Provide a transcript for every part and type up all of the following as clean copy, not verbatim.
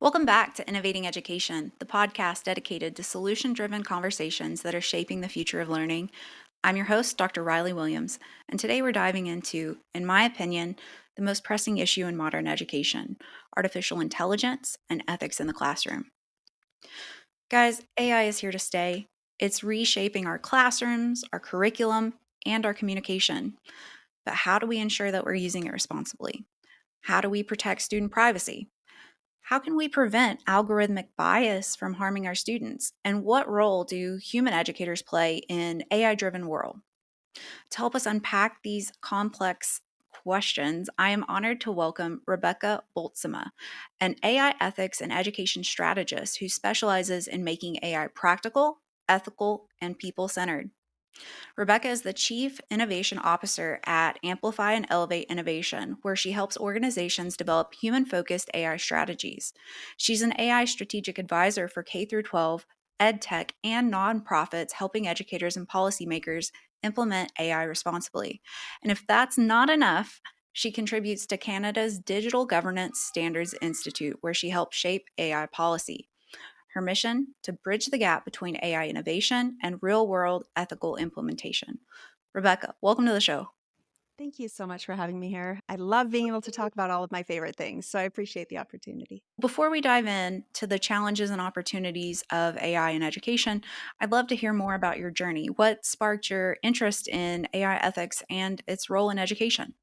Welcome back to Innovating Education, the podcast dedicated to solution-driven conversations that are shaping the future of learning. I'm your host, Dr. Riley Williams, and today we're diving into, in my opinion, the most pressing issue in modern education: artificial intelligence and ethics in the classroom. Guys, AI is here to stay. It's reshaping our classrooms, our curriculum, and our communication. But how do we ensure that we're using it responsibly? How do we protect student privacy? How can we prevent algorithmic bias from harming our students? And what role do human educators play in AI-driven world? To help us unpack these complex questions, I am honored to welcome Rebecca Boltsma, an AI ethics and education strategist who specializes in making AI practical, ethical, and people-centered. Rebecca is the Chief Innovation Officer at Amplify and Elevate Innovation, where she helps organizations develop human-focused AI strategies. She's an AI strategic advisor for K through 12, ed tech, and nonprofits, helping educators and policymakers implement AI responsibly. And if that's not enough, she contributes to Canada's Digital Governance Standards Institute, where she helps shape AI policy. Her mission: to bridge the gap between AI innovation and real world ethical implementation. Rebecca, welcome to the show. Thank you so much for having me here. I love being able to talk about all of my favorite things, so I appreciate the opportunity. Before we dive in to the challenges and opportunities of AI in education, I'd love to hear more about your journey. What sparked your interest in AI ethics and its role in education?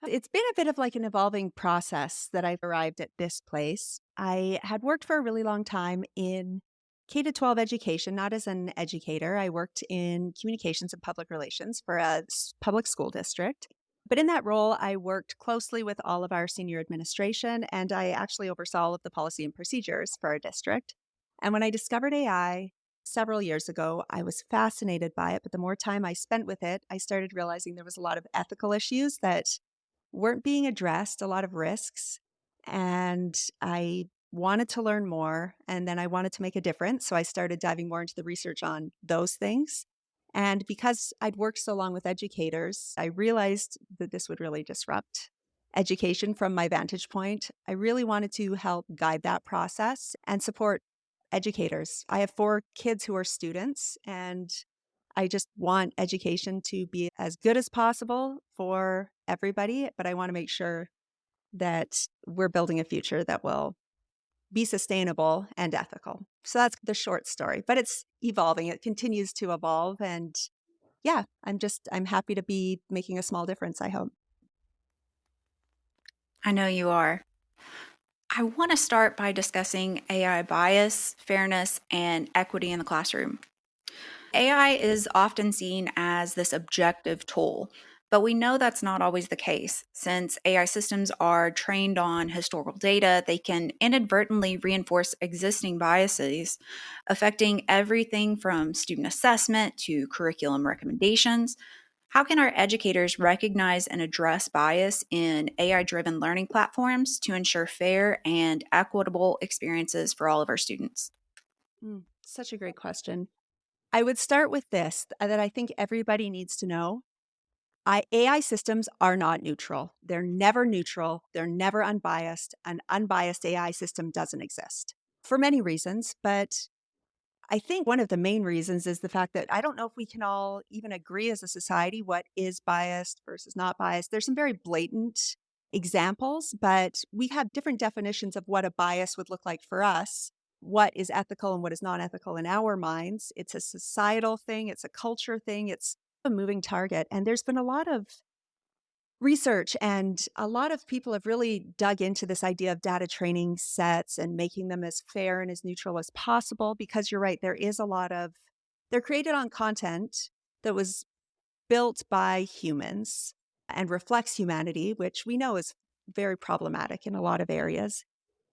It's been a bit of like an evolving process that I've arrived at this place. I had worked for a really long time in K to 12 education, not as an educator. I worked in communications and public relations for a public school district. But in that role, I worked closely with all of our senior administration, and I actually oversaw all of the policy and procedures for our district. And when I discovered AI several years ago, I was fascinated by it. But the more time I spent with it, I started realizing there was a lot of ethical issues that weren't being addressed, a lot of risks. And I wanted to learn more. And then I wanted to make a difference. So I started diving more into the research on those things. And because I'd worked so long with educators, I realized that this would really disrupt education from my vantage point. I really wanted to help guide that process and support educators. I have 4 kids who are students, and I just want education to be as good as possible for everybody, but I want to make sure that we're building a future that will be sustainable and ethical. So that's the short story, but it's evolving. It continues to evolve. And yeah, I'm happy to be making a small difference, I hope. I know you are. I want to start by discussing AI bias, fairness, and equity in the classroom. AI is often seen as this objective tool, but we know that's not always the case. Since AI systems are trained on historical data, they can inadvertently reinforce existing biases, affecting everything from student assessment to curriculum recommendations. How can our educators recognize and address bias in AI driven learning platforms to ensure fair and equitable experiences for all of our students? Such a great question. I would start with this that I think everybody needs to know. AI systems are not neutral. They're never neutral. They're never unbiased. An unbiased AI system doesn't exist for many reasons. But I think one of the main reasons is the fact that I don't know if we can all even agree as a society what is biased versus not biased. There's some very blatant examples, but we have different definitions of what a bias would look like for us, what is ethical and what is not ethical in our minds. It's a societal thing, it's a culture thing, it's a moving target. And there's been a lot of research, and a lot of people have really dug into this idea of data training sets and making them as fair and as neutral as possible, because you're right, they're created on content that was built by humans and reflects humanity, which we know is very problematic in a lot of areas.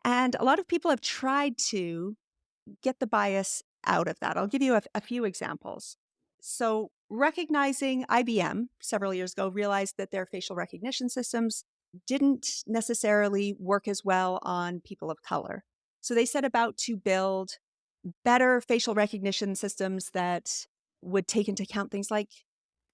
And a lot of people have tried to get the bias out of that. I'll give you a few examples. So, recognizing IBM several years ago realized that their facial recognition systems didn't necessarily work as well on people of color. So, they set about to build better facial recognition systems that would take into account things like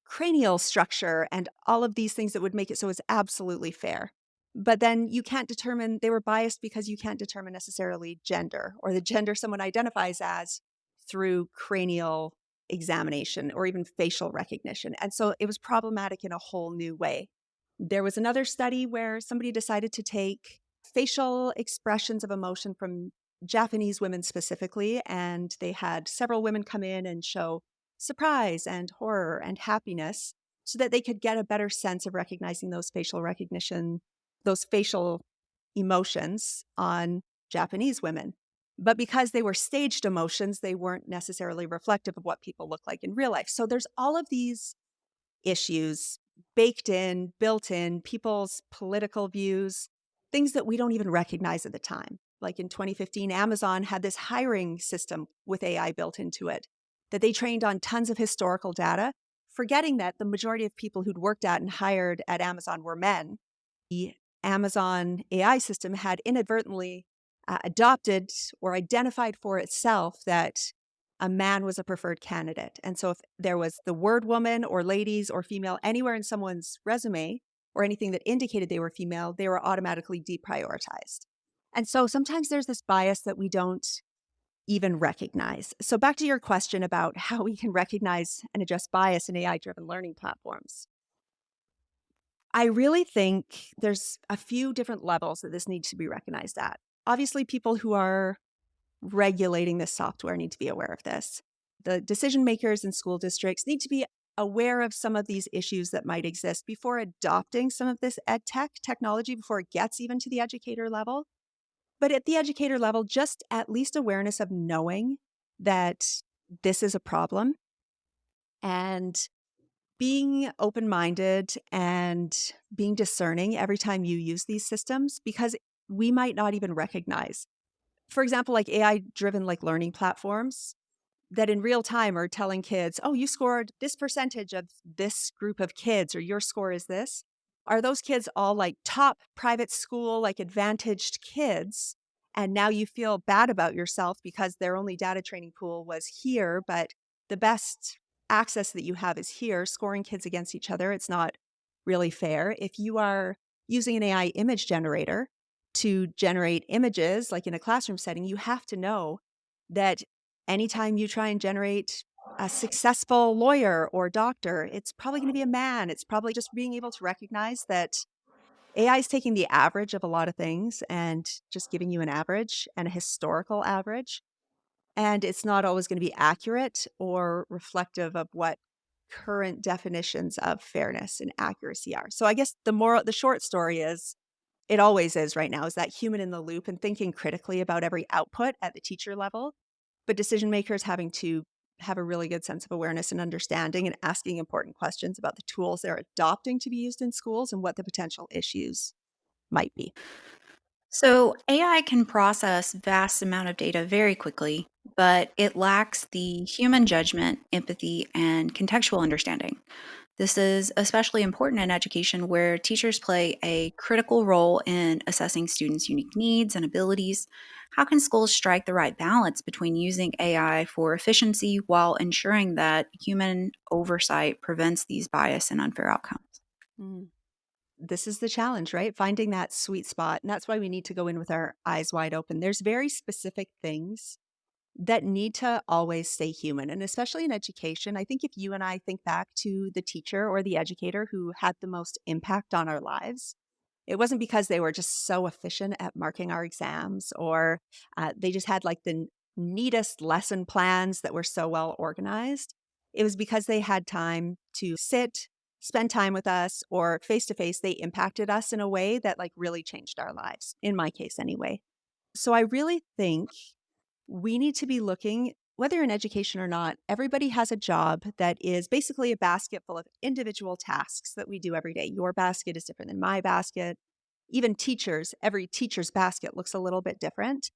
cranial structure and all of these things that would make it so it's absolutely fair. But then you can't determine, they were biased because you can't determine necessarily gender or the gender someone identifies as through cranial examination or even facial recognition. And so it was problematic in a whole new way. There was another study where somebody decided to take facial expressions of emotion from Japanese women specifically, and they had several women come in and show surprise and horror and happiness so that they could get a better sense of recognizing those facial emotions on Japanese women. But because they were staged emotions, they weren't necessarily reflective of what people look like in real life. So there's all of these issues baked in, built in, people's political views, things that we don't even recognize at the time. Like in 2015, Amazon had this hiring system with AI built into it that they trained on tons of historical data, forgetting that the majority of people who'd worked at and hired at Amazon were men. The Amazon AI system had inadvertently adopted or identified for itself that a man was a preferred candidate. And so if there was the word woman or ladies or female anywhere in someone's resume or anything that indicated they were female, they were automatically deprioritized. And so sometimes there's this bias that we don't even recognize. So back to your question about how we can recognize and adjust bias in AI-driven learning platforms. I really think there's a few different levels that this needs to be recognized at. Obviously, people who are regulating this software need to be aware of this. The decision makers in school districts need to be aware of some of these issues that might exist before adopting some of this ed tech technology, before it gets even to the educator level. But at the educator level, just at least awareness of knowing that this is a problem and being open-minded and being discerning every time you use these systems, because we might not even recognize. For example, like AI-driven like learning platforms that in real time are telling kids, oh, you scored this percentage of this group of kids, or your score is this. Are those kids all like top private school, like advantaged kids? And now you feel bad about yourself because their only data training pool was here, but the best access that you have is here, scoring kids against each other. It's not really fair. If you are using an AI image generator to generate images, like in a classroom setting, you have to know that anytime you try and generate a successful lawyer or doctor, it's probably going to be a man. It's probably just being able to recognize that AI is taking the average of a lot of things and just giving you an average and a historical average. And it's not always going to be accurate or reflective of what current definitions of fairness and accuracy are. So I guess the short story is, it always is right now, is that human in the loop and thinking critically about every output at the teacher level, but decision makers having to have a really good sense of awareness and understanding and asking important questions about the tools they're adopting to be used in schools and what the potential issues might be. So, AI can process vast amount of data very quickly, but it lacks the human judgment, empathy, and contextual understanding. This is especially important in education where teachers play a critical role in assessing students' unique needs and abilities. How can schools strike the right balance between using AI for efficiency while ensuring that human oversight prevents these bias and unfair outcomes? Mm. This is the challenge, right? Finding that sweet spot. And that's why we need to go in with our eyes wide open. There's very specific things that need to always stay human. And especially in education, I think if you and I think back to the teacher or the educator who had the most impact on our lives, it wasn't because they were just so efficient at marking our exams or they just had like the neatest lesson plans that were so well organized. It was because they had time to sit, spend time with us, or face to face, they impacted us in a way that like really changed our lives, in my case anyway. So I really think we need to be looking, whether in education or not, everybody has a job that is basically a basket full of individual tasks that we do every day. Your basket is different than my basket. Even teachers, every teacher's basket looks a little bit different.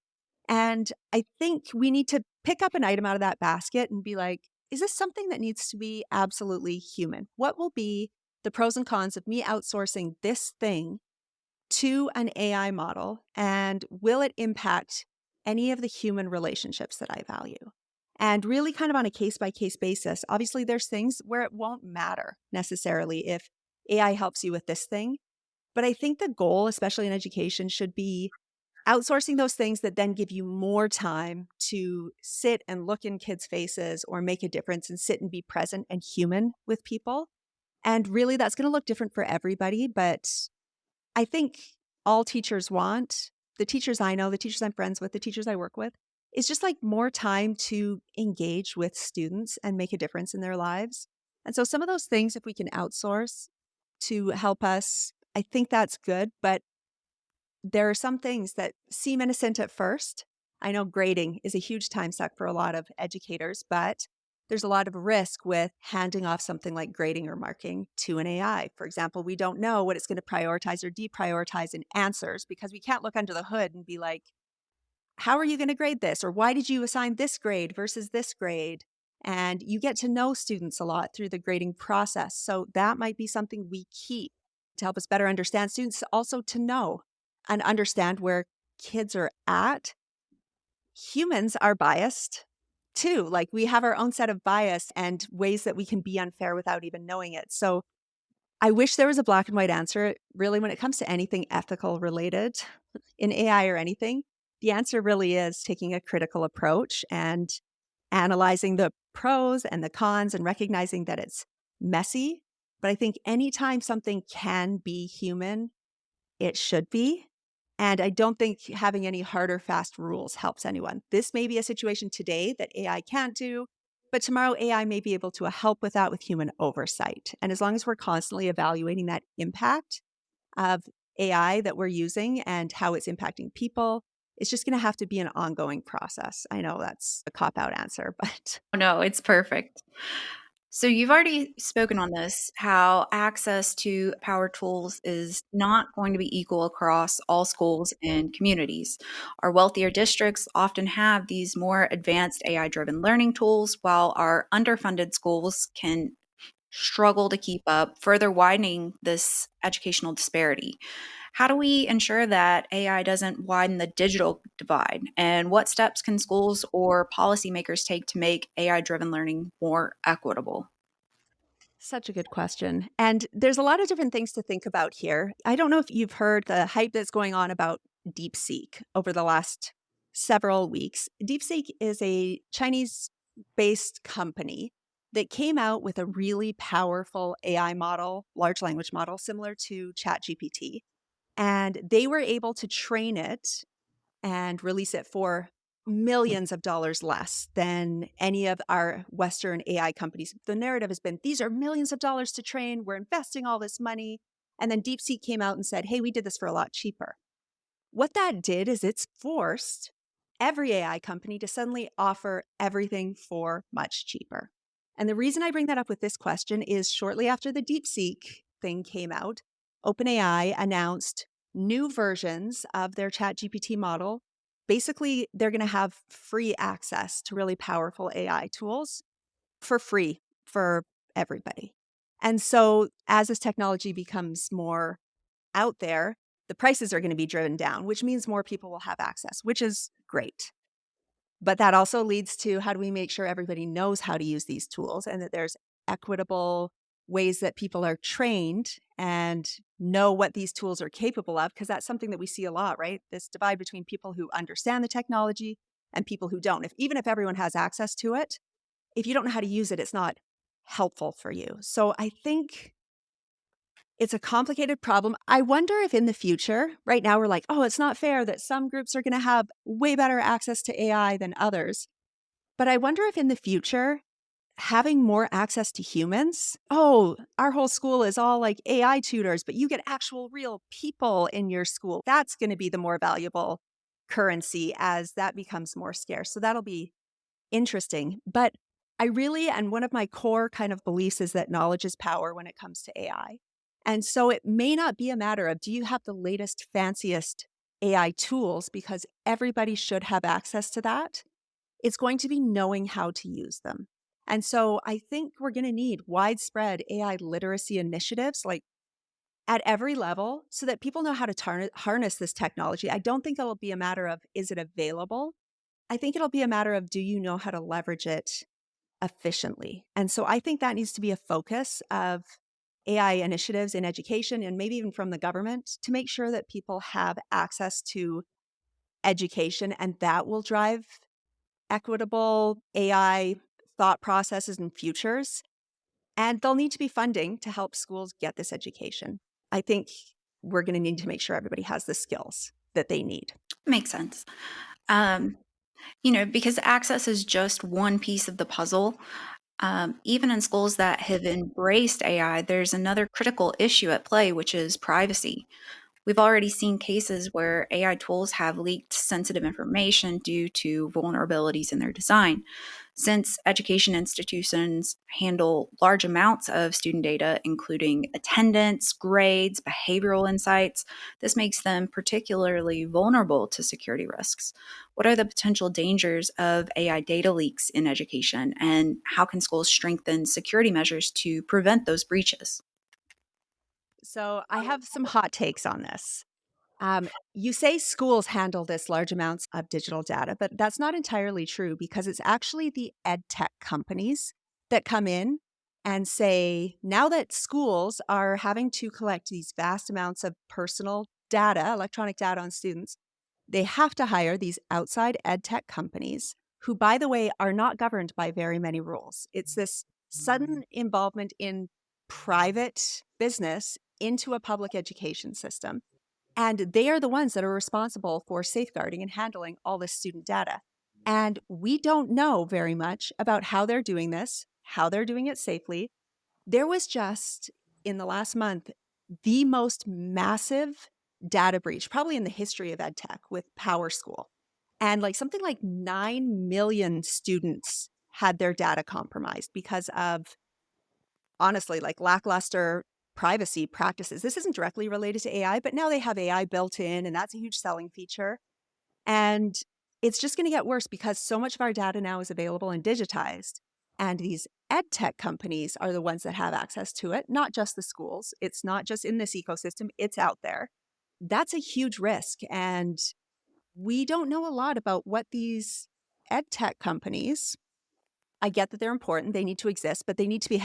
And I think we need to pick up an item out of that basket and be like, is this something that needs to be absolutely human? What will be the pros and cons of me outsourcing this thing to an AI model? And will it impact any of the human relationships that I value? And really, kind of on a case by case basis, obviously, there's things where it won't matter necessarily if AI helps you with this thing. But I think the goal, especially in education, should be outsourcing those things that then give you more time to sit and look in kids' faces or make a difference and sit and be present and human with people. And really, that's going to look different for everybody. But I think all teachers want, the teachers I know, the teachers I'm friends with, the teachers I work with, is just like more time to engage with students and make a difference in their lives. And so some of those things, if we can outsource to help us, I think that's good. But there are some things that seem innocent at first. I know grading is a huge time suck for a lot of educators, but there's a lot of risk with handing off something like grading or marking to an AI. For example, we don't know what it's going to prioritize or deprioritize in answers because we can't look under the hood and be like, how are you going to grade this? Or why did you assign this grade versus this grade? And you get to know students a lot through the grading process. So that might be something we keep to help us better understand students, also to know and understand where kids are at. Humans are biased too. Like we have our own set of bias and ways that we can be unfair without even knowing it. So I wish there was a black and white answer. Really, when it comes to anything ethical related in AI or anything, the answer really is taking a critical approach and analyzing the pros and the cons and recognizing that it's messy. But I think anytime something can be human, it should be. And I don't think having any hard or fast rules helps anyone. This may be a situation today that AI can't do, but tomorrow AI may be able to help with that with human oversight. And as long as we're constantly evaluating that impact of AI that we're using and how it's impacting people, it's just going to have to be an ongoing process. I know that's a cop out answer, but Oh, no, it's perfect. So you've already spoken on this, how access to power tools is not going to be equal across all schools and communities. Our wealthier districts often have these more advanced AI-driven learning tools, while our underfunded schools can struggle to keep up, further widening this educational disparity. How do we ensure that AI doesn't widen the digital divide? And what steps can schools or policymakers take to make AI driven learning more equitable? such a good question. And there's a lot of different things to think about here. I don't know if you've heard the hype that's going on about DeepSeek over the last several weeks. DeepSeek is a Chinese based company that came out with a really powerful AI model, large language model, similar to ChatGPT. And they were able to train it and release it for millions of dollars less than any of our Western AI companies. The narrative has been these are millions of dollars to train, we're investing all this money. And then DeepSeek came out and said, hey, we did this for a lot cheaper. What that did is it's forced every AI company to suddenly offer everything for much cheaper. And the reason I bring that up with this question is shortly after the DeepSeek thing came out, OpenAI announced new versions of their ChatGPT model. Basically, they're going to have free access to really powerful AI tools for free for everybody. And so, as this technology becomes more out there, the prices are going to be driven down, which means more people will have access, which is great. But that also leads to how do we make sure everybody knows how to use these tools and that there's equitable ways that people are trained and know what these tools are capable of? Because that's something that we see a lot, right? This divide between people who understand the technology and people who don't. Even if everyone has access to it, if you don't know how to use it, it's not helpful for you. So I think it's a complicated problem. I wonder if in the future, right now we're like, oh, it's not fair that some groups are going to have way better access to AI than others. But I wonder if in the future, having more access to humans, oh, our whole school is all like AI tutors, but you get actual real people in your school. That's going to be the more valuable currency as that becomes more scarce. So that'll be interesting. But I really, and one of my core kind of beliefs is that knowledge is power when it comes to AI. And so it may not be a matter of do you have the latest, fanciest AI tools because everybody should have access to that. It's going to be knowing how to use them. And so I think we're going to need widespread AI literacy initiatives like at every level so that people know how to harness this technology. I don't think it'll be a matter of is it available? I think it'll be a matter of do you know how to leverage it efficiently? And so I think that needs to be a focus of AI initiatives in education and maybe even from the government to make sure that people have access to education, and that will drive equitable AI thought processes and futures. And there'll need to be funding to help schools get this education. I think we're going to need to make sure everybody has the skills that they need. Makes sense. Because access is just one piece of the puzzle. Even in schools that have embraced AI, there's another critical issue at play, which is privacy. We've already seen cases where AI tools have leaked sensitive information due to vulnerabilities in their design. Since education institutions handle large amounts of student data, including attendance, grades, behavioral insights, this makes them particularly vulnerable to security risks. What are the potential dangers of AI data leaks in education, and how can schools strengthen security measures to prevent those breaches? So I have some hot takes on this. You say schools handle this large amounts of digital data, but that's not entirely true because it's actually the ed tech companies that come in and say, now that schools are having to collect these vast amounts of personal data, electronic data on students, they have to hire these outside ed tech companies who, by the way, are not governed by very many rules. It's this sudden involvement in private business into a public education system. And they are the ones that are responsible for safeguarding and handling all this student data. And we don't know very much about how they're doing this, how they're doing it safely. There was just in the last month the most massive data breach, probably in the history of EdTech, with Power School. And like something like 9 million students had their data compromised because of, honestly, like lackluster privacy practices. This isn't directly related to AI, but now they have AI built in, and that's a huge selling feature. And it's just going to get worse because so much of our data now is available and digitized. And these ed tech companies are the ones that have access to it, not just the schools. It's not just in this ecosystem, it's out there. That's a huge risk. And we don't know a lot about what these ed tech companies, I get that they're important, they need to exist, but they need to be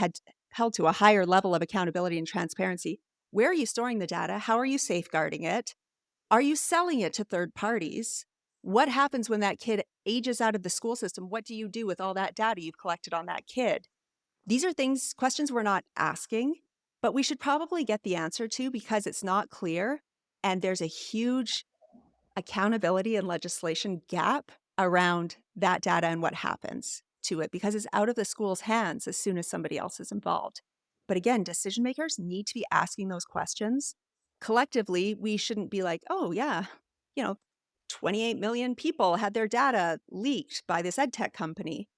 held to a higher level of accountability and transparency. Where are you storing the data? How are you safeguarding it? Are you selling it to third parties? What happens when that kid ages out of the school system? What do you do with all that data you've collected on that kid? These are questions we're not asking, but we should probably get the answer to because it's not clear. And there's a huge accountability and legislation gap around that data and what happens to it because it's out of the school's hands as soon as somebody else is involved. But again, decision makers need to be asking those questions. Collectively, we shouldn't be like, oh, yeah, you know, 28 million people had their data leaked by this ed tech company.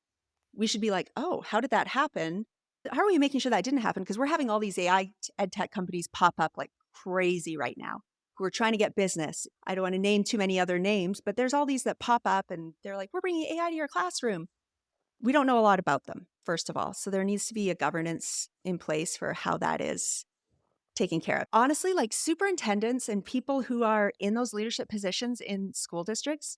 We should be like, oh, how did that happen? How are we making sure that didn't happen? Because we're having all these AI ed tech companies pop up like crazy right now who are trying to get business. I don't want to name too many other names, but there's all these that pop up and they're like, we're bringing AI to your classroom. We don't know a lot about them, first of all. So there needs to be a governance in place for how that is taken care of. Honestly, like superintendents and people who are in those leadership positions in school districts,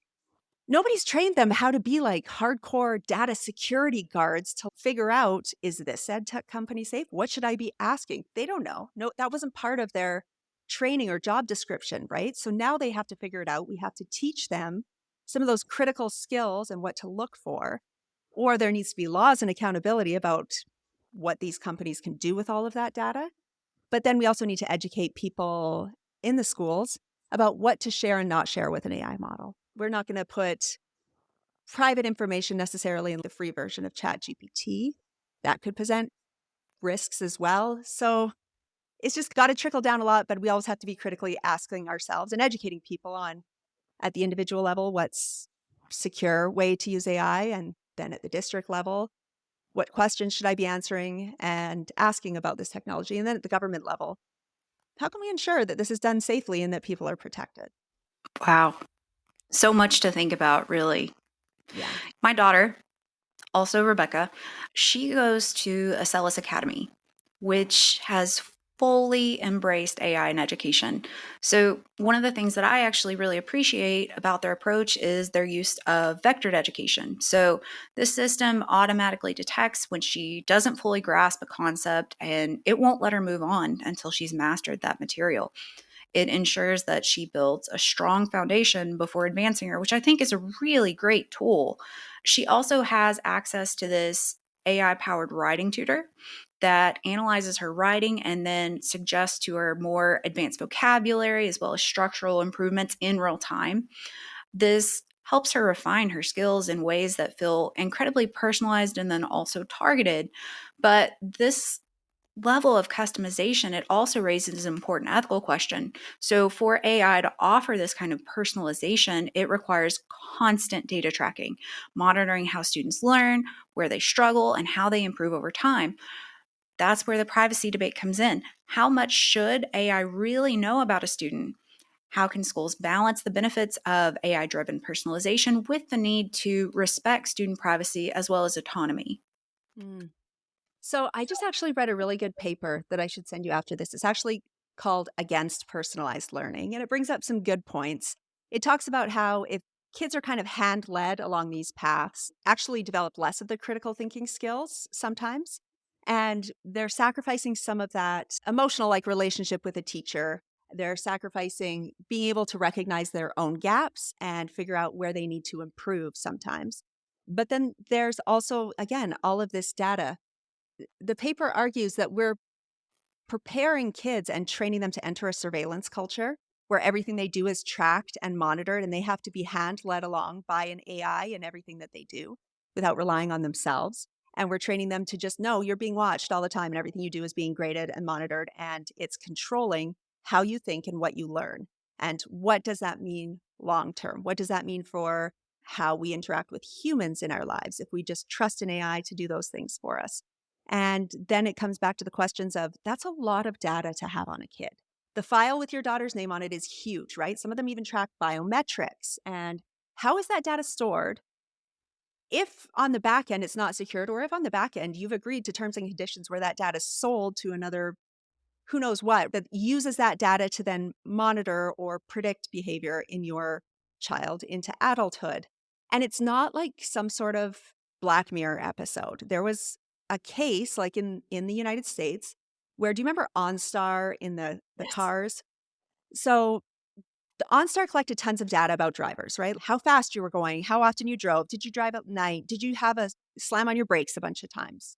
nobody's trained them how to be like hardcore data security guards to figure out, is this ed tech company safe? What should I be asking? They don't know. No, that wasn't part of their training or job description, right? So now they have to figure it out. We have to teach them some of those critical skills and what to look for. Or there needs to be laws and accountability about what these companies can do with all of that data. But then we also need to educate people in the schools about what to share and not share with an AI model. We're not going to put private information necessarily in the free version of ChatGPT. That could present risks as well. So it's just got to trickle down a lot, but we always have to be critically asking ourselves and educating people on at the individual level what's secure way to use AI, and then at the district level, what questions should I be answering and asking about this technology, and then at the government level, how can we ensure that this is done safely and that people are protected? Wow. So much to think about, really. Yeah. My daughter, also Rebecca, she goes to Acellus Academy, which has fully embraced AI in education. So, one of the things that I actually really appreciate about their approach is their use of vectored education. So, this system automatically detects when she doesn't fully grasp a concept and it won't let her move on until she's mastered that material. It ensures that she builds a strong foundation before advancing her, which I think is a really great tool. She also has access to this AI powered writing tutor that analyzes her writing and then suggests to her more advanced vocabulary as well as structural improvements in real time. This helps her refine her skills in ways that feel incredibly personalized and then also targeted. But this level of customization, it also raises an important ethical question. So, for AI to offer this kind of personalization, it requires constant data tracking, monitoring how students learn, where they struggle, and how they improve over time. That's where the privacy debate comes in. How much should AI really know about a student? How can schools balance the benefits of AI driven personalization with the need to respect student privacy as well as autonomy? Mm. So I just actually read a really good paper that I should send you after this. It's actually called Against Personalized Learning, and it brings up some good points. It talks about how if kids are kind of hand led along these paths, actually develop less of the critical thinking skills sometimes. And they're sacrificing some of that emotional, like relationship with a teacher. They're sacrificing being able to recognize their own gaps and figure out where they need to improve sometimes. But then there's also, again, all of this data. The paper argues that we're preparing kids and training them to enter a surveillance culture where everything they do is tracked and monitored, and they have to be hand led along by an AI in everything that they do without relying on themselves. And we're training them to just know you're being watched all the time and everything you do is being graded and monitored, and it's controlling how you think and what you learn. And what does that mean long term? What does that mean for how we interact with humans in our lives if we just trust an AI to do those things for us? And then it comes back to the questions of that's a lot of data to have on a kid. The file with your daughter's name on it is huge, right? Some of them even track biometrics. And how is that data stored? If on the back end it's not secured, or if on the back end you've agreed to terms and conditions where that data is sold to another who knows what, that uses that data to then monitor or predict behavior in your child into adulthood. And it's not like some sort of Black Mirror episode. There was a case like in the United States where, do you remember OnStar in the Yes. cars? So the OnStar collected tons of data about drivers, right? How fast you were going, how often you drove, did you drive at night, did you have a slam on your brakes a bunch of times?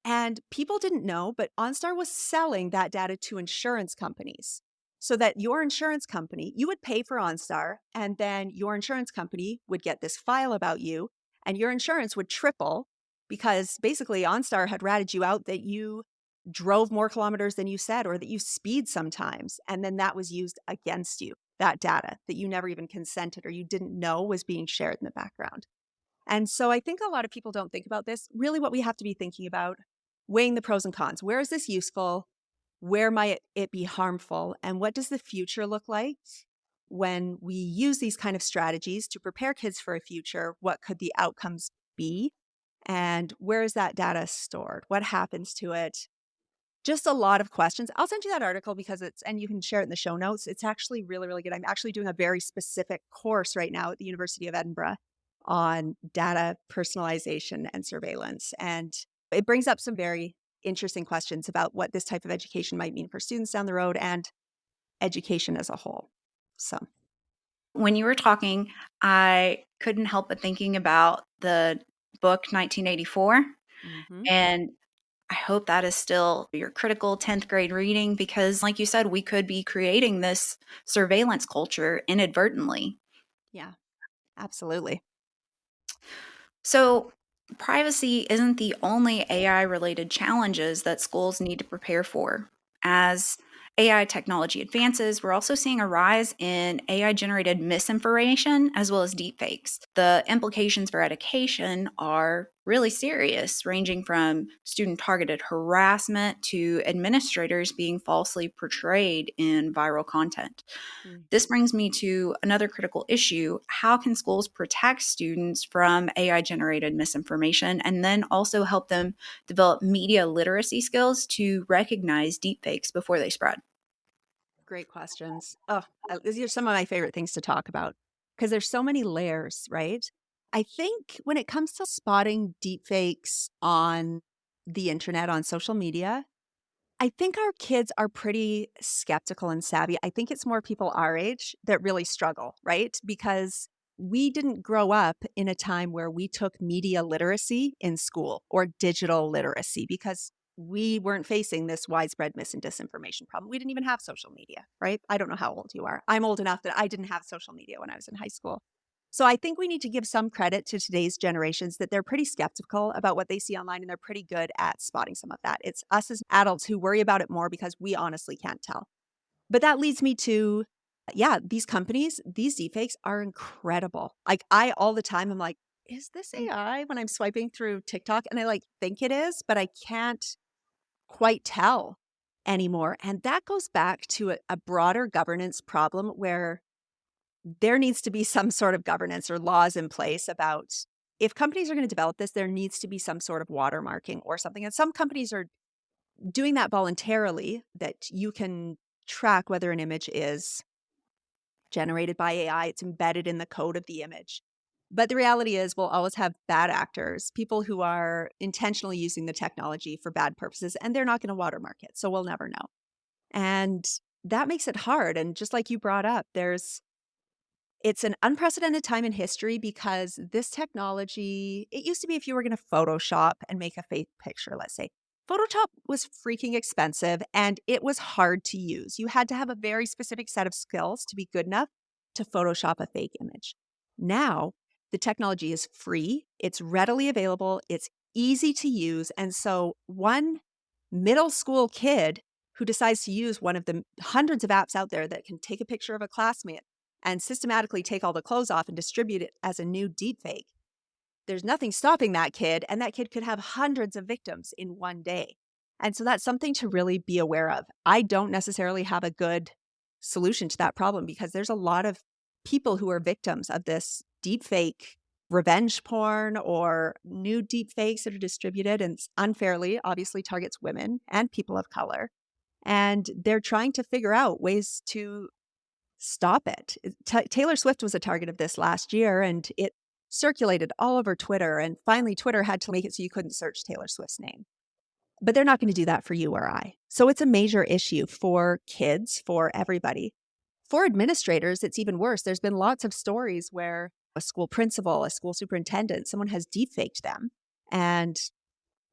And people didn't know, but OnStar was selling that data to insurance companies so that your insurance company, you would pay for OnStar, and then your insurance company would get this file about you, and your insurance would triple because basically OnStar had ratted you out that you drove more kilometers than you said or that you speed sometimes. And then that was used against you, that data that you never even consented or you didn't know was being shared in the background. And so I think a lot of people don't think about this. Really, what we have to be thinking about, weighing the pros and cons. Where is this useful? Where might it be harmful? And what does the future look like when we use these kind of strategies to prepare kids for a future? What could the outcomes be? And where is that data stored? What happens to it? Just a lot of questions. I'll send you that article because and you can share it in the show notes. It's actually really, really good. I'm actually doing a very specific course right now at the University of Edinburgh on data personalization and surveillance. And it brings up some very interesting questions about what this type of education might mean for students down the road and education as a whole. So, When you were talking, I couldn't help but thinking about the book 1984, mhm. and I hope that is still your critical 10th grade reading because, like you said, we could be creating this surveillance culture inadvertently. Yeah, absolutely. So, privacy isn't the only AI related challenges that schools need to prepare for. As AI technology advances, we're also seeing a rise in AI generated misinformation as well as deepfakes. The implications for education are really serious, ranging from student targeted harassment to administrators being falsely portrayed in viral content. Mm. This brings me to another critical issue. How can schools protect students from AI generated misinformation and then also help them develop media literacy skills to recognize deepfakes before they spread? Great questions. Oh, these are some of my favorite things to talk about because there's so many layers, right? I think when it comes to spotting deepfakes on the internet, on social media, I think our kids are pretty skeptical and savvy. I think it's more people our age that really struggle, right? Because we didn't grow up in a time where we took media literacy in school or digital literacy because we weren't facing this widespread mis and disinformation problem. We didn't even have social media, right? I don't know how old you are. I'm old enough that I didn't have social media when I was in high school. So I think we need to give some credit to today's generations that they're pretty skeptical about what they see online and they're pretty good at spotting some of that. It's us as adults who worry about it more because we honestly can't tell. But that leads me to, yeah, these companies, these deepfakes are incredible. Like I all the time, I'm like, is this AI when I'm swiping through TikTok? And I like think it is, but I can't quite tell anymore. And that goes back to a broader governance problem where there needs to be some sort of governance or laws in place about if companies are going to develop this, there needs to be some sort of watermarking or something. And some companies are doing that voluntarily, that you can track whether an image is generated by AI, it's embedded in the code of the image. But the reality is, we'll always have bad actors, people who are intentionally using the technology for bad purposes, and they're not going to watermark it. So we'll never know. And that makes it hard. And just like you brought up, it's an unprecedented time in history because this technology, it used to be if you were going to Photoshop and make a fake picture, let's say, Photoshop was freaking expensive and it was hard to use. You had to have a very specific set of skills to be good enough to Photoshop a fake image. Now, the technology is free, it's readily available, it's easy to use. And so, one middle school kid who decides to use one of the hundreds of apps out there that can take a picture of a classmate and systematically take all the clothes off and distribute it as a new deepfake, there's nothing stopping that kid. And that kid could have hundreds of victims in one day. And so that's something to really be aware of. I don't necessarily have a good solution to that problem because there's a lot of people who are victims of this deepfake revenge porn or new deepfakes that are distributed and unfairly obviously targets women and people of color. And they're trying to figure out ways to stop it. Taylor Swift was a target of this last year, and it circulated all over Twitter. And finally, Twitter had to make it so you couldn't search Taylor Swift's name. But they're not going to do that for you or I. So it's a major issue for kids, for everybody. For administrators, it's even worse. There's been lots of stories where a school principal, a school superintendent, someone has deepfaked them and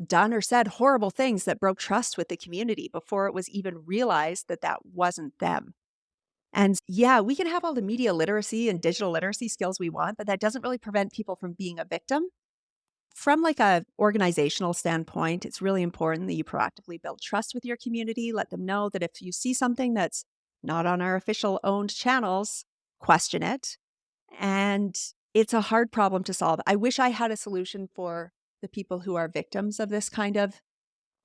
done or said horrible things that broke trust with the community before it was even realized that that wasn't them. And yeah, we can have all the media literacy and digital literacy skills we want, but that doesn't really prevent people from being a victim. From like a organizational standpoint, it's really important that you proactively build trust with your community, let them know that if you see something that's not on our official owned channels, question it. And it's a hard problem to solve. I wish I had a solution for the people who are victims of this kind of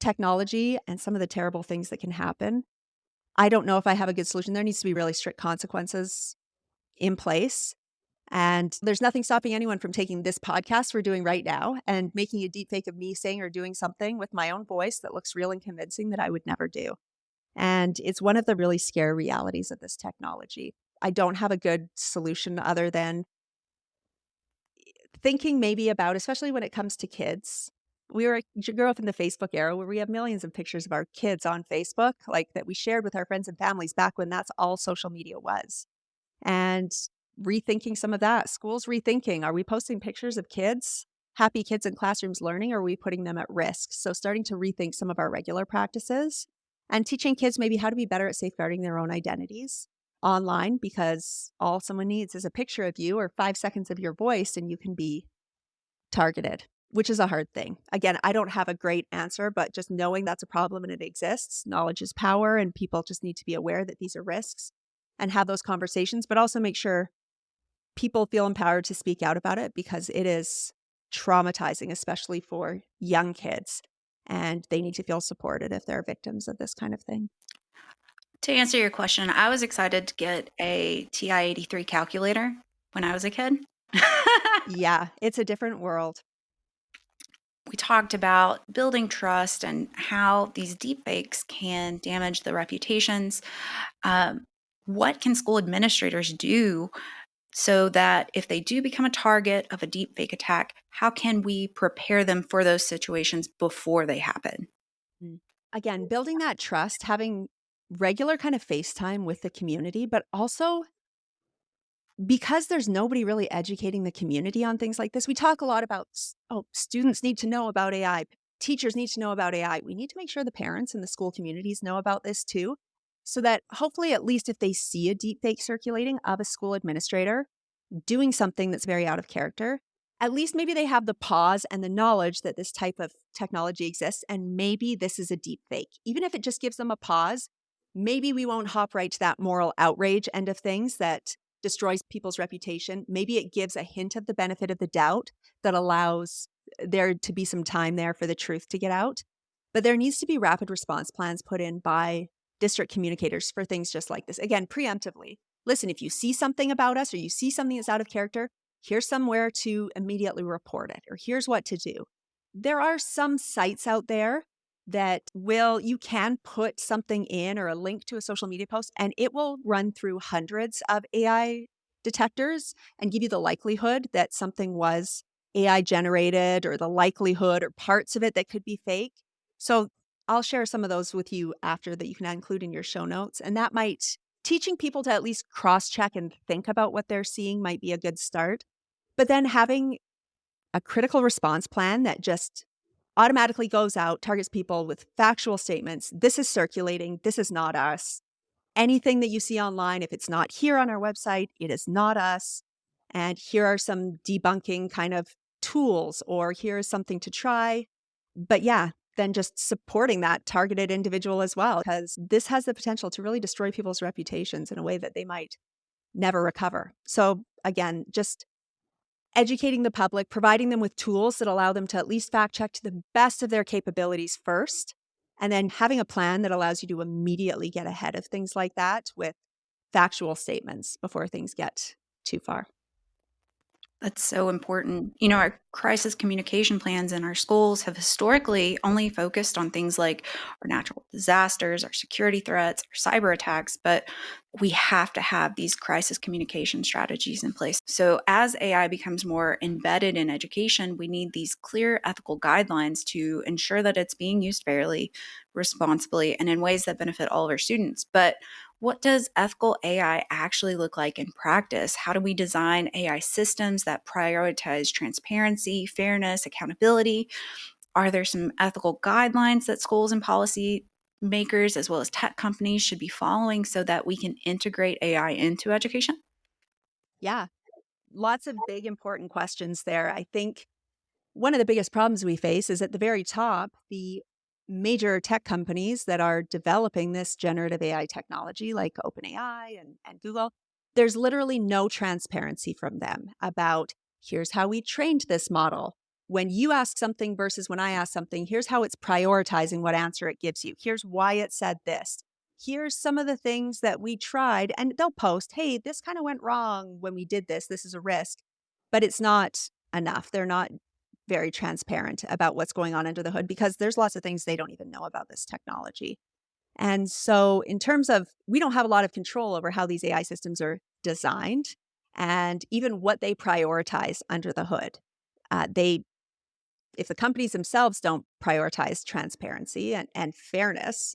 technology and some of the terrible things that can happen. I don't know if I have a good solution. There needs to be really strict consequences in place. And there's nothing stopping anyone from taking this podcast we're doing right now and making a deep fake of me saying or doing something with my own voice that looks real and convincing that I would never do. And it's one of the really scary realities of this technology. I don't have a good solution other than thinking maybe about, especially when it comes to kids. You grew up in the Facebook era where we have millions of pictures of our kids on Facebook, like that we shared with our friends and families back when that's all social media was. And rethinking some of that. Schools rethinking, are we posting pictures of kids, happy kids in classrooms learning, or are we putting them at risk? So starting to rethink some of our regular practices and teaching kids maybe how to be better at safeguarding their own identities online, because all someone needs is a picture of you or 5 seconds of your voice and you can be targeted, which is a hard thing. Again, I don't have a great answer, but just knowing that's a problem and it exists, knowledge is power, and people just need to be aware that these are risks and have those conversations, but also make sure people feel empowered to speak out about it because it is traumatizing, especially for young kids. And they need to feel supported if they're victims of this kind of thing. To answer your question, I was excited to get a TI-83 calculator when I was a kid. Yeah, it's a different world. We talked about building trust and how these deepfakes can damage the reputations. Um, what can school administrators do so that if they do become a target of a deepfake attack, how can we prepare them for those situations before they happen? Mm. Again, building that trust, having regular kind of FaceTime with the community, but also because there's nobody really educating the community on things like this. We talk a lot about, oh, students need to know about AI, teachers need to know about AI. We need to make sure the parents and the school communities know about this too, so that hopefully, at least if they see a deep fake circulating of a school administrator doing something that's very out of character, at least maybe they have the pause and the knowledge that this type of technology exists and maybe this is a deep fake. Even if it just gives them a pause, maybe we won't hop right to that moral outrage end of things that destroys people's reputation. Maybe it gives a hint of the benefit of the doubt that allows there to be some time there for the truth to get out. But there needs to be rapid response plans put in by district communicators for things just like this. Again, preemptively. Listen, if you see something about us or you see something that's out of character, here's somewhere to immediately report it, or here's what to do. There are some sites out there that you can put something in or a link to a social media post, and it will run through hundreds of AI detectors and give you the likelihood that something was AI generated or the likelihood or parts of it that could be fake. So I'll share some of those with you after that you can include in your show notes. And that might teaching people to at least cross check and think about what they're seeing might be a good start. But then having a critical response plan that just automatically goes out, targets people with factual statements. This is circulating. This is not us. Anything that you see online, if it's not here on our website, it is not us. And here are some debunking kind of tools, or here is something to try. But yeah, then just supporting that targeted individual as well, because this has the potential to really destroy people's reputations in a way that they might never recover. So again, just educating the public, providing them with tools that allow them to at least fact check to the best of their capabilities first, and then having a plan that allows you to immediately get ahead of things like that with factual statements before things get too far. That's so important. Our crisis communication plans in our schools have historically only focused on things like our natural disasters, our security threats, our cyber attacks, but we have to have these crisis communication strategies in place. So, as AI becomes more embedded in education, we need these clear ethical guidelines to ensure that it's being used fairly, responsibly, and in ways that benefit all of our students. But what does ethical AI actually look like in practice? How do we design AI systems that prioritize transparency, fairness, accountability? Are there some ethical guidelines that schools and policy makers, as well as tech companies, should be following so that we can integrate AI into education? Yeah, lots of big, important questions there. I think one of the biggest problems we face is at the very top, the major tech companies that are developing this generative AI technology, like OpenAI and Google, there's literally no transparency from them about here's how we trained this model. When you ask something versus when I ask something, here's how it's prioritizing what answer it gives you. Here's why it said this. Here's some of the things that we tried, and they'll post, hey, this kind of went wrong when we did this. This is a risk, but it's not enough. They're not very transparent about what's going on under the hood because there's lots of things they don't even know about this technology. And so, in terms of, we don't have a lot of control over how these AI systems are designed and even what they prioritize under the hood. If the companies themselves don't prioritize transparency and fairness,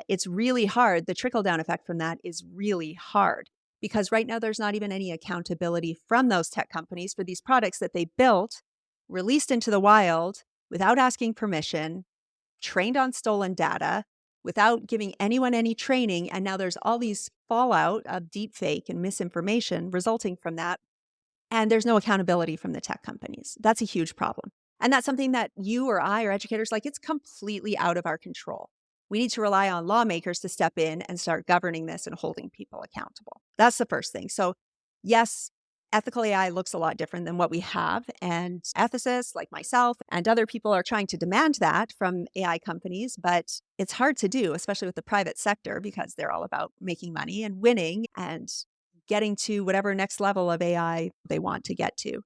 it's really hard. The trickle down effect from that is really hard because right now there's not even any accountability from those tech companies for these products that they built, released into the wild without asking permission, trained on stolen data, without giving anyone any training. And now there's all these fallout of deepfake and misinformation resulting from that. And there's no accountability from the tech companies. That's a huge problem. And that's something that you or I or educators, like, it's completely out of our control. We need to rely on lawmakers to step in and start governing this and holding people accountable. That's the first thing. So, yes, Ethical AI looks a lot different than what we have. And ethicists like myself and other people are trying to demand that from AI companies, but it's hard to do, especially with the private sector, because they're all about making money and winning and getting to whatever next level of AI they want to get to.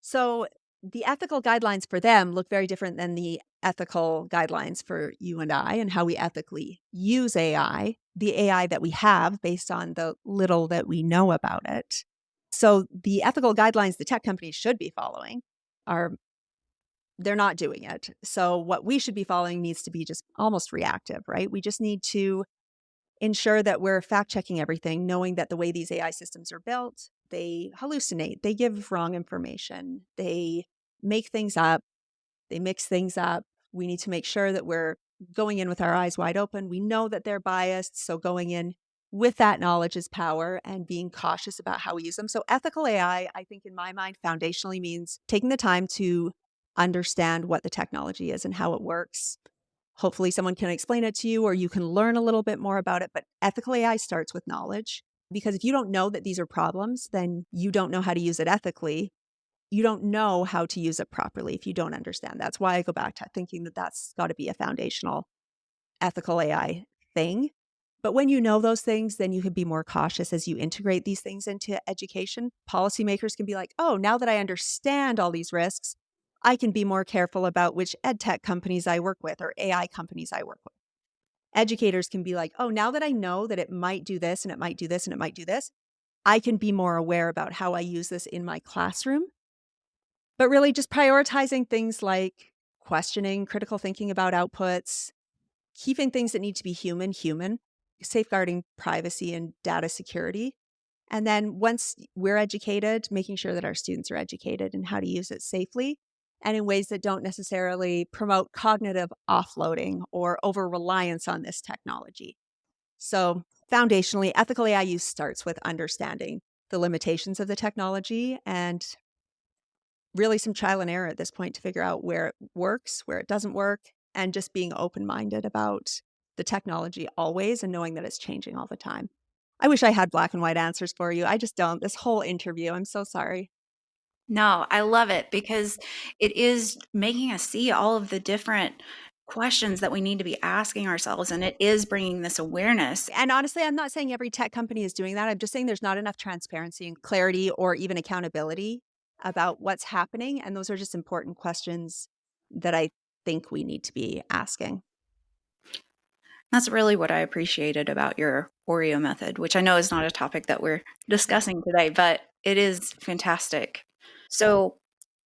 So the ethical guidelines for them look very different than the ethical guidelines for you and I and how we ethically use AI, the AI that we have based on the little that we know about it. So the ethical guidelines the tech companies should be following are they're not doing it. So what we should be following needs to be just almost reactive, right? We just need to ensure that we're fact checking everything, knowing that the way these AI systems are built, they hallucinate, they give wrong information, they make things up, they mix things up. We need to make sure that we're going in with our eyes wide open. We know that they're biased. So going in with that knowledge is power and being cautious about how we use them. So ethical I think in my mind, foundationally means taking the time to understand what the technology is and how it works. Hopefully, someone can explain it to you or you can learn a little bit more about it. But ethical AI starts with knowledge because if you don't know that these are problems, then you don't know how to use it ethically. You don't know how to use it properly if you don't understand. That's why I go back to thinking that that's got to be a foundational ethical AI thing. But when you know those things, then you can be more cautious as you integrate these things into education. Policymakers can be like, oh, now that I understand all these risks, I can be more careful about which ed tech companies I work with or AI companies I work with. Educators can be like, oh, now that I know that it might do this and it might do this and it might do this, I can be more aware about how I use this in my classroom. But really just prioritizing things like questioning, critical thinking about outputs, keeping things that need to be human, safeguarding privacy and data security. And then once we're educated, making sure that our students are educated in how to use it safely and in ways that don't necessarily promote cognitive offloading or over reliance on this technology. So, foundationally, ethical AI use starts with understanding the limitations of the technology and really some trial and error at this point to figure out where it works, where it doesn't work, and just being open minded about the technology always and knowing that it's changing all the time. I wish I had black and white answers for you. I just don't. This whole interview, I'm so sorry. No, I love it because it is making us see all of the different questions that we need to be asking ourselves, and it is bringing this awareness. And honestly, I'm not saying every tech company is doing that. I'm just saying there's not enough transparency and clarity or even accountability about what's happening. And those are just important questions that I think we need to be asking. That's really what I appreciated about your Oreo method, which I know is not a topic that we're discussing today, but it is fantastic. So,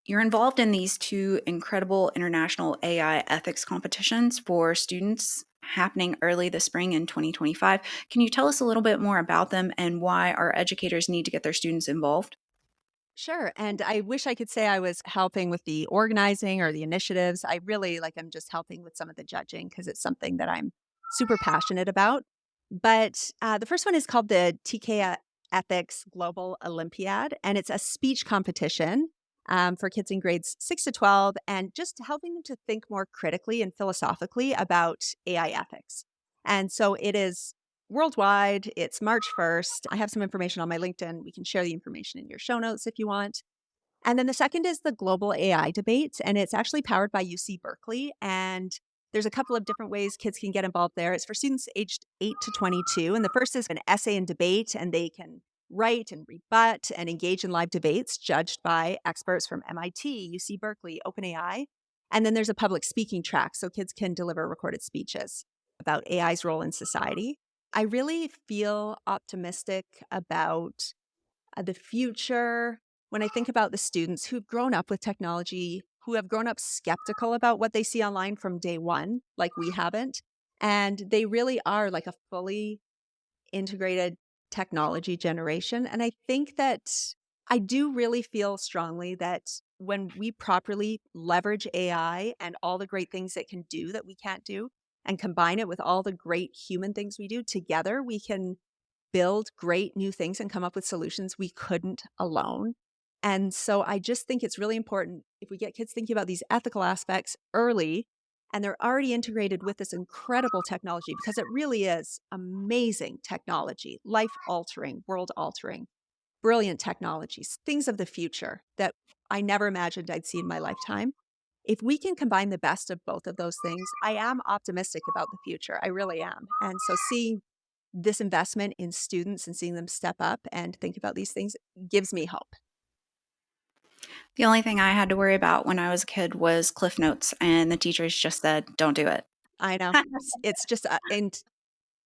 you're involved in these two incredible international AI ethics competitions for students happening early this spring in 2025. Can you tell us a little bit more about them and why our educators need to get their students involved? Sure. And I wish I could say I was helping with the organizing or the initiatives. I really I'm just helping with some of the judging because it's something that I'm super passionate about. But the first one is called the TK Ethics Global Olympiad, and it's a speech competition for kids in grades 6 to 12 and just helping them to think more critically and philosophically about AI ethics. And so it is worldwide. It's March 1st. I have some information on my LinkedIn. We can share the information in your show notes if you want. And then the second is the Global AI Debate, and it's actually powered by UC Berkeley. And there's a couple of different ways kids can get involved there. It's for students aged 8 to 22. And the first is an essay and debate, and they can write and rebut and engage in live debates judged by experts from MIT, UC Berkeley, OpenAI. And then there's a public speaking track, so kids can deliver recorded speeches about AI's role in society. I really feel optimistic about the future when I think about the students who've grown up with technology, who have grown up skeptical about what they see online from day one, like we haven't. And they really are like a fully integrated technology generation. And I think that I do really feel strongly that when we properly leverage AI and all the great things it can do that we can't do, and combine it with all the great human things we do together, we can build great new things and come up with solutions we couldn't alone. And so I just think it's really important if we get kids thinking about these ethical aspects early and they're already integrated with this incredible technology because it really is amazing technology, life altering, world altering. brilliant technologies, things of the future that I never imagined I'd see in my lifetime. If we can combine the best of both of those things, I am optimistic about the future. I really am. And so seeing this investment in students and seeing them step up and think about these things gives me hope. The only thing I had to worry about when I was a kid was Cliff Notes, and the teachers just said, don't do it. I know. It's just and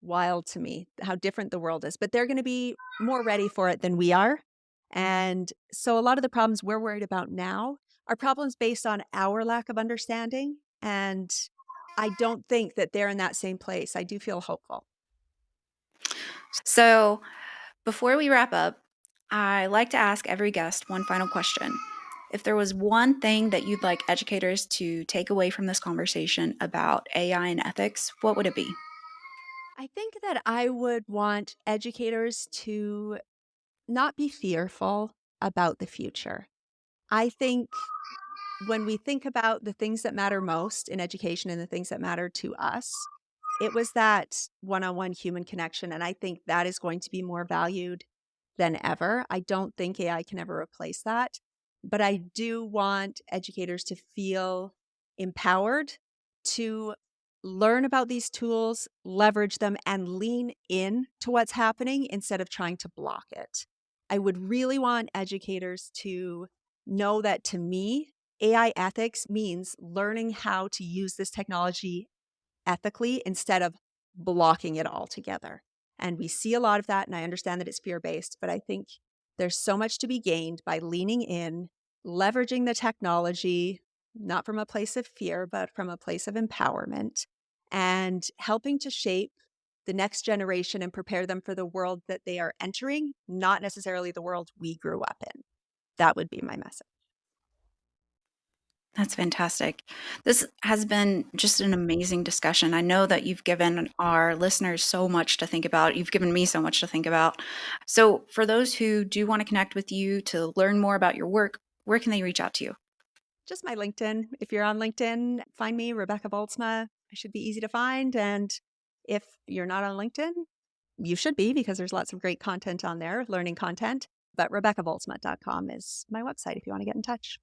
wild to me how different the world is, but they're going to be more ready for it than we are. And so a lot of the problems we're worried about now are problems based on our lack of understanding. And I don't think that they're in that same place. I do feel hopeful. So before we wrap up, I like to ask every guest one final question. If there was one thing that you'd like educators to take away from this conversation about AI and ethics, what would it be? I think that I would want educators to not be fearful about the future. I think when we think about the things that matter most in education and the things that matter to us, it was that one-on-one human connection. And I think that is going to be more valued than ever. I don't think AI can ever replace that. But I do want educators to feel empowered to learn about these tools, leverage them, and lean in to what's happening instead of trying to block it. I would really want educators to know that, to me, AI ethics means learning how to use this technology ethically instead of blocking it altogether. And we see a lot of that. And I understand that it's fear-based, but I think there's so much to be gained by leaning in, leveraging the technology, not from a place of fear, but from a place of empowerment, and helping to shape the next generation and prepare them for the world that they are entering, not necessarily the world we grew up in. That would be my message. That's fantastic. This has been just an amazing discussion. I know that you've given our listeners so much to think about. You've given me so much to think about. So, for those who do want to connect with you to learn more about your work, where can they reach out to you? Just my LinkedIn. If you're on LinkedIn, find me, Rebecca Boltsma. I should be easy to find. And if you're not on LinkedIn, you should be, because there's lots of great content on there, learning content. But RebeccaBoltsma.com is my website if you want to get in touch.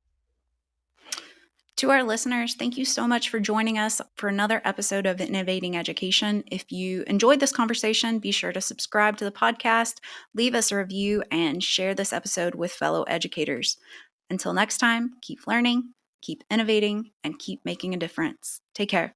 To our listeners, thank you so much for joining us for another episode of Innovating Education. If you enjoyed this conversation, be sure to subscribe to the podcast, leave us a review, and share this episode with fellow educators. Until next time, keep learning, keep innovating, and keep making a difference. Take care.